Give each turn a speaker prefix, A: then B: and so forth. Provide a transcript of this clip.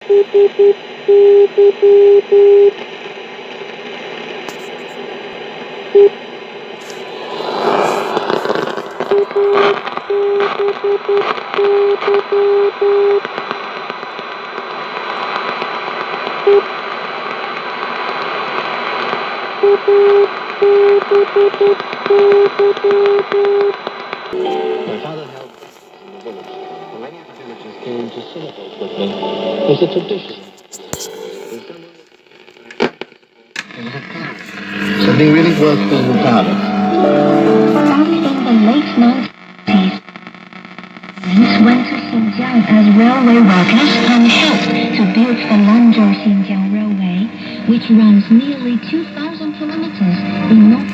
A: My father held in the village, and many of the villagers came to celebrate with me. It was a tradition. It was a party. Something really worth being proud of.
B: Started in the late 90s, went to Xinjiang as railway workers and helped to build the Lanzhou Xinjiang Railway, which runs nearly 2,000 kilometers in north